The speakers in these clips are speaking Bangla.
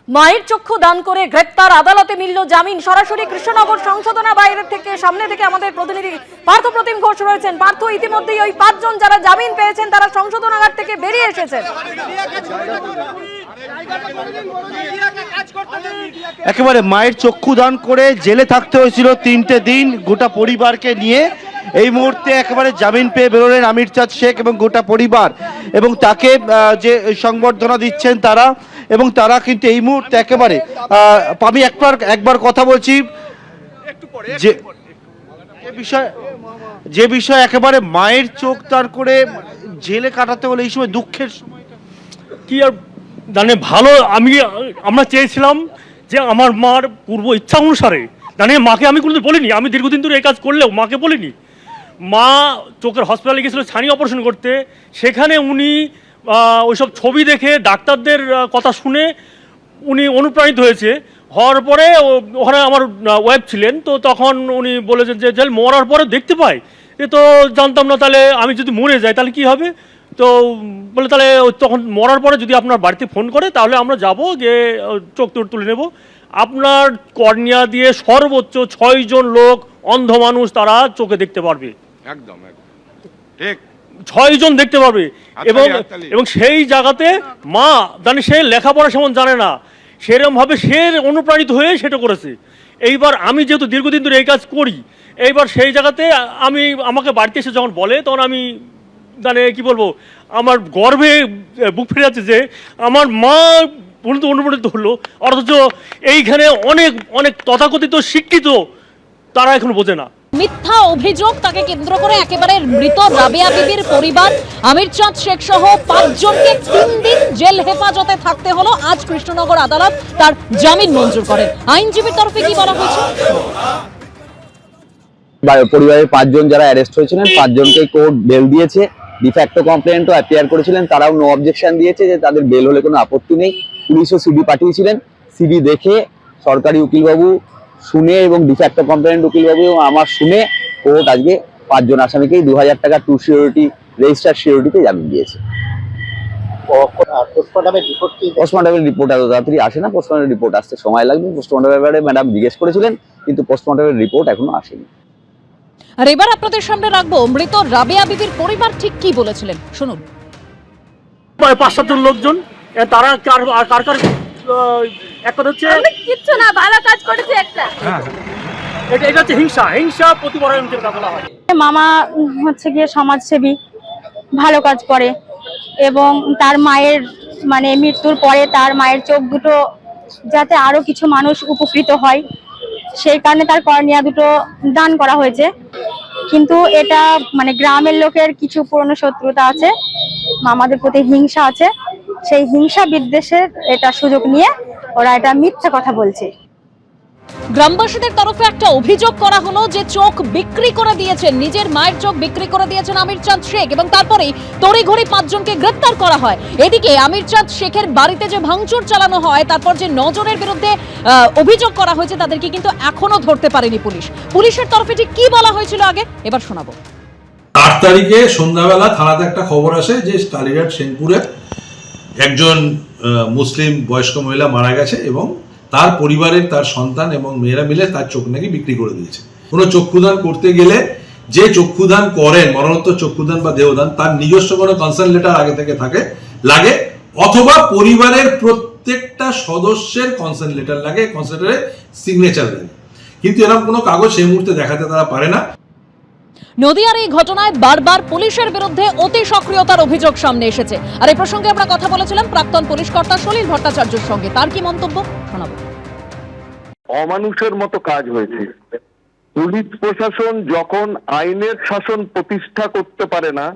মায়ের চক্ষু দান করে গ্রেপ্তার, আদালতে মিলল জামিন। সরাসরি কৃষ্ণনগর সংশোধনা বাইরে থেকে সামনে থেকে আমাদের প্রতিনিধি পার্থ প্রতিম ঘোষ রয়েছেন। পার্থ, ইতিমধ্যেই ওই 5 জন যারা জামিন পেয়েছেন তারা সংশোধনাগার থেকে বেরিয়ে এসেছেন। একেবারে মায়ের চক্ষু দান করে জেলে থাকতে হয়েছিল 3টে দিন গোটা পরিবারকে নিয়ে। এই মুহূর্তে একেবারে জামিন পেয়ে বেরোলেন আমির চাঁদ শেখ এবং গোটা পরিবার, এবং তাকে যে সংবর্ধনা দিচ্ছেন তারা, এবং তারা কিন্তু এই মুহূর্তে একেবারে আমি একবার কথা বলছি যে বিষয় একেবারে মায়ের চোখ তার করে জেলে কাটাতে হলে এই সময় দুঃখের সময় কি আর জানে ভালো। আমরা চেয়েছিলাম যে আমার মার পূর্ব ইচ্ছা অনুসারে, জানে মাকে আমি কোনোদিন বলিনি, আমি দীর্ঘদিন ধরে এই কাজ করলেও মাকে বলিনি। মা চোখের হসপিটালে গিয়েছিল ছানি অপারেশন করতে, সেখানে উনি ওইসব ছবি দেখে ডাক্তারদের কথা শুনে উনি অনুপ্রাণিত হওয়ার পরে ওখানে আমার ওয়াইফ ছিলেন, তো তখন উনি বলেছেন যে মরার পরে দেখতে পাই, এ তো জানতাম না, তাহলে আমি যদি মরে যাই তাহলে কি হবে। তো বলে তাহলে তখন মরার পরে যদি আপনার বাড়িতে ফোন করে তাহলে আমরা যাব, গিয়ে চোখ তুলে নেব। আপনার কর্নিয়া দিয়ে সর্বোচ্চ 6 জন লোক, অন্ধ মানুষ, তারা চোখে দেখতে পারবে। একদম ঠিক 6 জন দেখতে পারবে। এবং সেই জায়গাতে মা জানি সে লেখাপড়া সেমন জানে না, সেরকমভাবে সে অনুপ্রাণিত হয়ে সেটা করেছে। এইবার আমি যেহেতু দীর্ঘদিন ধরে এই কাজ করি, এইবার সেই জায়গাতে আমাকে বাড়িতে এসে যখন বলে, তখন আমি জানে কি বলবো, আমার গর্বে বুক ফিরে যাচ্ছে যে আমার মা অনুপ্রাণিত হলো, অথচ এইখানে অনেক অনেক তথাকথিত শিক্ষিত তারা এখন বোঝে না। মিথ্যা অভিযোগ, তাকে কেন্দ্র করে একেবারে মৃত রাবেয়া বিবির পরিবার আমির চাঁদ শেখ সহ 5 জনকে 3 দিন জেল হেফাজতে থাকতে হলো। আজ কৃষ্ণনগর আদালত তার জামিন মঞ্জুর করেন। আইনজীবীর তরফে কি বলা হয়েছে? পরিবারের 5 জন যারা অ্যারেস্ট হয়েছিলেন 5 জনকে কোর্ট বেল দিয়েছে। ডিফ্যাক্টো কমপ্লেন্টও অ্যাপিয়ার করেছিলেন, তারাও নো অবজেকশন দিয়েছে যে তাদের বেল হলে কোনো আপত্তি নেই। পুলিশও সিডি পাঠিয়েছিলেন, সিডি দেখে সরকারি উকিলবাবু শুনে এবং ডিফ্যাক্টো কমপ্লেন্ট উকিলবাবু আমার শুনে কোর্ট আজকে 5 জন আসামিকেই 2000 টাকা টু সিওরিটি রেজিস্টার সিওরিটিতে জামিন দিয়েছে। পোস্টমর্টমের রিপোর্ট এত তাড়াতাড়ি আসে না, পোস্টমর্টমের রিপোর্ট আসতে সময় লাগবে। পোস্টমর্টমের ব্যাপারে ম্যাডাম জিজ্ঞেস করেছিলেন, কিন্তু পোস্টমর্টমের রিপোর্ট এখনো আসেনি। আর এবার আপনাদের সামনে রাখবো মৃত রাবেয়া বিবির পরিবার ঠিক কি বলেছিলেন, শুনুন। 5-7 জন লোকজন, তারা কার এক কথা হচ্ছে কিচ্ছু না, ভালো কাজ করেছে একটা। এটা হচ্ছে হিংসা প্রতিপরায়ণের কথা বলা হয়। মামা হচ্ছে গিয়ে সমাজসেবী, ভালো কাজ করে, এবং তার মায়ের মানে মৃত্যুর পরে তার মায়ের চোখ দুটো যাতে আরো কিছু মানুষ উপকৃত হয় সেই কারণে তার কর্নিয়া দুটো দান করা হয়েছে। কিন্তু এটা মানে গ্রামের লোকের কিছু পুরনো শত্রুতা আছে, মামাদের প্রতি হিংসা আছে, সেই হিংসা বিদ্বেষের এটা সুযোগ নিয়ে ওরা এটা মিথ্যা কথা বলছে। গ্রামবাসীদের তরফে একটা অভিযোগ করা হলো যে চোখ বিক্রি করে দিয়েছেন, নিজের মায়ের চোখ বিক্রি করে দিয়েছেন আমির চাঁদ শেখ, এবং তারপরেই তড়িঘড়ি 5 জনকে গ্রেপ্তার করা হয়। এদিকে আমির চাঁদ শেখের বাড়িতে যে ভাঙচুর চালানো হয়, তারপর যে 9 জনের বিরুদ্ধে অভিযোগ করা হয়েছে, তাদেরকে কিন্তু এখনো ধরতে পারেনি পুলিশ। পুলিশের তরফে ঠিক কি বলা হয়েছিল আগে এবার শোনাবো। 8 তারিখে সন্ধ্যাবেলা থানাতে একটা খবর আসে যে কালীঘাট সেনপুরে একজন মুসলিম বয়স্ক মহিলা মারা গেছে, এবং তার পরিবারের তার সন্তান এবং মেয়েরা মিলে তার চোখ নাকি বিক্রি করে দিয়েছে। কোনো চক্ষুদান করতে গেলে যে চক্ষুদান করেন, মরণোত্তর চক্ষুদান বা দেহদান, তার নিজস্ব কোনো কনসার্ন লেটার আগে থেকে লাগে, অথবা পরিবারের প্রত্যেকটা সদস্যের কনসার্ন লেটার লাগে, কনসার্ন লেটারে সিগনেচার লাগে। কিন্তু এরকম কোনো কাগজ সেই মুহূর্তে দেখাতে তারা পারে না। নদিয়ার এই ঘটনায় বারবার পুলিশের বিরুদ্ধে অতি সক্রিয়তার অভিযোগ সামনে এসেছে। আর এই প্রসঙ্গে আমরা কথা বলেছিলাম প্রাক্তন পুলিশ কর্তা সলিল ভট্টাচার্যের সঙ্গে, তার কি মন্তব্য শোনাবো। অমানুষের মতো কাজ হয়েছে। পুলিশ প্রশাসন যখন আইনের শাসন প্রতিষ্ঠা করতে পারে না,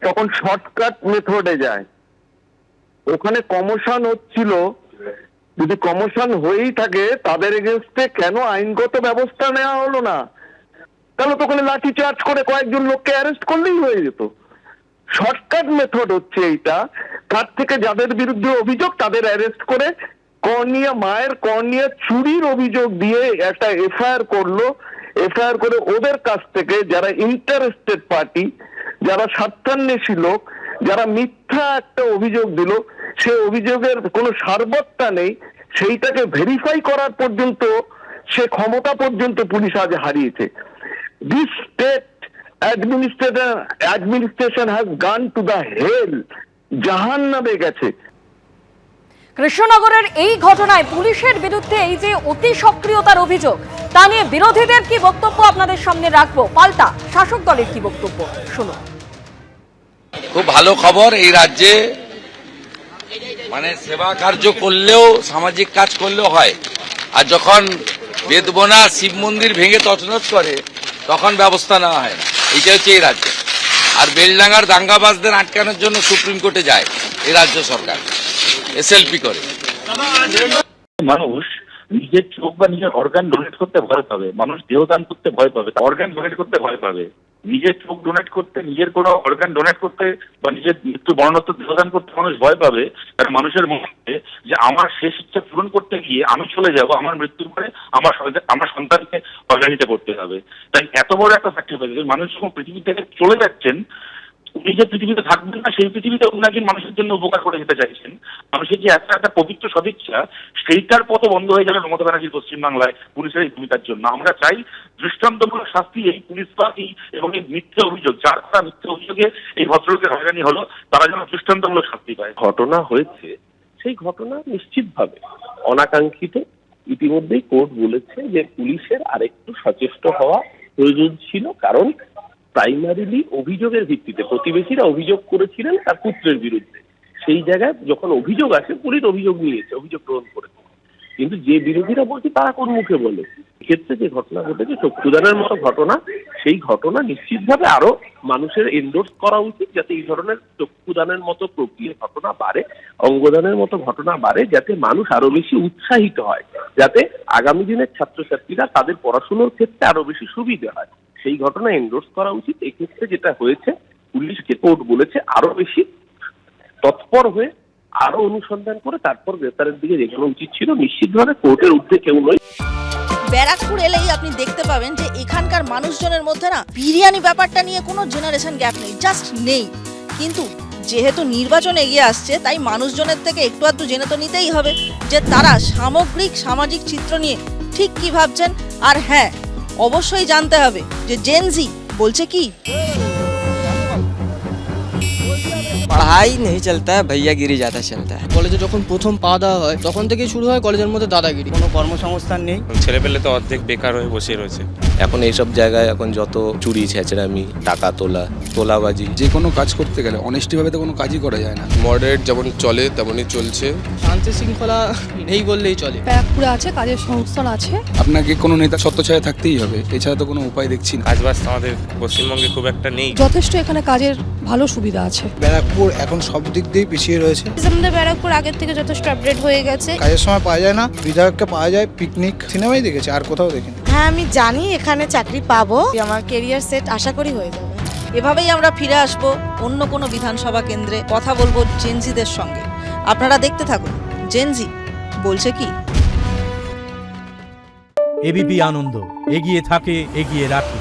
তখন শর্টকাট মেথডে যায়। ওখানে কমিশন হচ্ছিল, যদি কমিশন হয়েই থাকে তাদের এগেনস্টে কেন আইনগত ব্যবস্থা নেওয়া হলো না? তাহলে তো ওখানে লাঠি চার্জ করে কয়েকজন লোককে অ্যারেস্ট করলেই হয়ে যেত। শর্টকাট মেথড হচ্ছে এইটা, তার থেকে যাদের বিরুদ্ধে অভিযোগ তাদের অ্যারেস্ট করে মায়ের কর্নিয়া চুরির অভিযোগ দিয়ে একটা এফআইআর করলো। এফআইআর করে ওদের কাছ থেকে যারা ইন্টারেস্টেড পার্টি, যারা স্বার্থান্বেষী লোক, যারা মিথ্যা একটা অভিযোগ দিল, সে অভিযোগের কোনো সারবত্তা নেই, সেইটাকে ভেরিফাই করার পর্যন্ত সে ক্ষমতা পর্যন্ত পুলিশ আজ হারিয়েছে। This state administration has gone to the hell, জাহান্নামে গেছে। কৃষ্ণনগরের এই ঘটনায় পুলিশের বিরুদ্ধে এই যে অতি সক্রিয়তার অভিযোগ, তা নিয়ে বিরোধীদের কি বক্তব্য আপনাদের সামনে রাখবো, পাল্টা শাসক দলের কি বক্তব্য শুনুন। খুব ভালো খবর, এই রাজ্যে মানে সেবা কার্য করলেও সামাজিক কাজ করলেও হয়, আর যখন বেদবনা শিব মন্দির ভেঙে তছনছ করে তখন ব্যবস্থা নেওয়া হয় না। এইটা হচ্ছে এই রাজ্য। আর বেলডাঙ্গার দাঙ্গাবাজদের আটকানোর জন্য সুপ্রিম কোর্টে যায় এই রাজ্য সরকার, এসএলপি করে। মানুষ নিজের চোখ বা নিজের অর্গান ডোনেট করতে ভয় পাবে, মানুষ দেহদান করতে ভয় পাবে, অর্গান ডোনেট করতে ভয় পাবে। নিজের চোখ ডোনেট করতে, নিজের কোনো অর্গান ডোনেট করতে বা নিজের মৃত্যু বর্ণাত্ম দেহদান করতে মানুষ ভয় পাবে, কারণ মানুষের মনে যে আমার শেষ ইচ্ছা পূরণ করতে গিয়ে আমি চলে যাব, আমার মৃত্যুর পরে আমার সন্তানকে অর্গানিতে করতে হবে। তাই এত বড় একটা স্যাক্রিফাইস, মানুষ যখন পৃথিবী থেকে চলে যাচ্ছেন, উনি যে পৃথিবীতে থাকবেন না, সেই পৃথিবীতে উনি একজন মানুষের জন্য উপকার করে যেতে চাইছেন। মানুষের যে একটা পবিত্র সদিচ্ছা, সেইটার পথ বন্ধ হয়ে যাবে মমতা ব্যানার্জির পশ্চিমবাংলায় পুলিশের এই ভূমিকার জন্য। আমরা চাই দৃষ্টান্তমূলক শাস্তি এই পুলিশবাদী এবং এই মিথ্যে অভিযোগ, যার তারা মিথ্যে অভিযোগে এই ভদ্রলোকের হয়রানি হলো, তারা যেন দৃষ্টান্তমূলক শাস্তি পায়। ঘটনা হয়েছে, সেই ঘটনা নিশ্চিতভাবে অনাকাঙ্ক্ষিত। ইতিমধ্যেই কোর্ট বলেছে যে পুলিশের আরেকটু সচেষ্ট হওয়া প্রয়োজন ছিল, কারণ প্রাইমারিলি অভিযোগের ভিত্তিতে প্রতিবেশীরা অভিযোগ করেছিলেন তার পুত্রের বিরুদ্ধে। সেই জায়গায় যখন অভিযোগ আসে, পুলিশ অভিযোগ নিয়েছে, অভিযোগ গ্রহণ করেছে, কিন্তু যে বিরোধীরা বলছে তারা কোন মুখে বলে। ক্ষেত্রে যে ঘটনা ঘটেছে চক্ষুদানের মতো ঘটনা, সেই ঘটনা নিশ্চিতভাবে আরো মানুষের এন্ডোর্স করা উচিত, যাতে এই ধরনের চক্ষুদানের মতো প্রক্রিয়া ঘটনা বাড়ে, অঙ্গদানের মতো ঘটনা বাড়ে, যাতে মানুষ আরো বেশি উৎসাহিত হয়, যাতে আগামী দিনের ছাত্রছাত্রীরা তাদের পড়াশোনার ক্ষেত্রে আরো বেশি সুবিধা হয়। সেই ঘটনা এন্ডোর্স করা উচিত। এক্ষেত্রে যেটা হয়েছে, পুলিশকে কোর্ট বলেছে আরো বেশি তৎপর হয়ে আরো অনুসন্ধান করে তারপর গ্রেপ্তারের দিকে এগোনো উচিত ছিল। নিশ্চিতভাবে কোর্টের ঊর্ধ্বে কেউ নয়। ব্যারাকপুর এলেই আপনি দেখতে পাবেন যে এখানকার মানুষজনের মধ্যে না বিরিয়ানি ব্যাপারটা নিয়ে কোনো জেনারেশন গ্যাপ নেই, জাস্ট নেই। কিন্তু যেহেতু নির্বাচন এগিয়ে আসছে, তাই মানুষজনের থেকে একটু আধটু জেনে তো নিতেই হবে যে তারা সামগ্রিক সামাজিক চিত্র নিয়ে ঠিক কি ভাবছেন। আর হ্যাঁ, অবশ্যই জানতে হবে যে জেনজি বলছে কি। पढ़ाई नहीं चलता है, भैयागिरी ज़्यादा चलता है। কলেজে যখন প্রথম পা দেওয়া হয় তখন থেকেই শুরু হয় কলেজের মধ্যে দাদাগিরি। কোনো কর্মসংস্থান নেই, ছেলেপেলে তো অর্ধেক বেকার হয়ে বসে রয়েছে। এখন এইসব জায়গায় এখন যত চুরি ছেঁচড়ামি, টাকা তোলাবাজি, যে কোনো কাজ করতে গেলে অনেস্টিভাবে তো কোনো কাজই করা যায় না। মডারেট যেমন চলে তেমনই চলছে, শান্তি শৃঙ্খলা নেই বললেই চলে। ব্যারাকপুরে আছে, কাজের সংস্থান আছে। আপনাকে কোনো নেতা ছত্রছায়া থাকতেই হবে, এছাড়া তো কোনো উপায় দেখছি না। কাজবাজ আমাদের পশ্চিমবঙ্গে খুব একটা নেই। যথেষ্ট এখানে কাজের ভালো সুবিধা আছে। ব্যারাকপুর এখন সব দিক দিয়েই পিছিয়ে রয়েছে। আমাদের ব্যারাকপুর আগের থেকে যথেষ্ট আপডেট হয়ে গেছে। কাজের সময় পাওয়া যায় না, বিধায়ককে পাওয়া যায় পিকনিক, সিনেমাই দেখেছি, আর কোথাও দেখিনি। হ্যাঁ, আমি জানি এখানে চাকরি পাবো, আমার কেরিয়ার সেট আশা করি হয়ে যাবে। এভাবেই আমরা ফিরে আসবো অন্য কোনো বিধানসভা কেন্দ্রে, কথা বলবো জেনজিদের সঙ্গে। আপনারা দেখতে থাকুন জেনজি বলছে কি। এবিপি আনন্দ, এগিয়ে থাকে, এগিয়ে রাখে।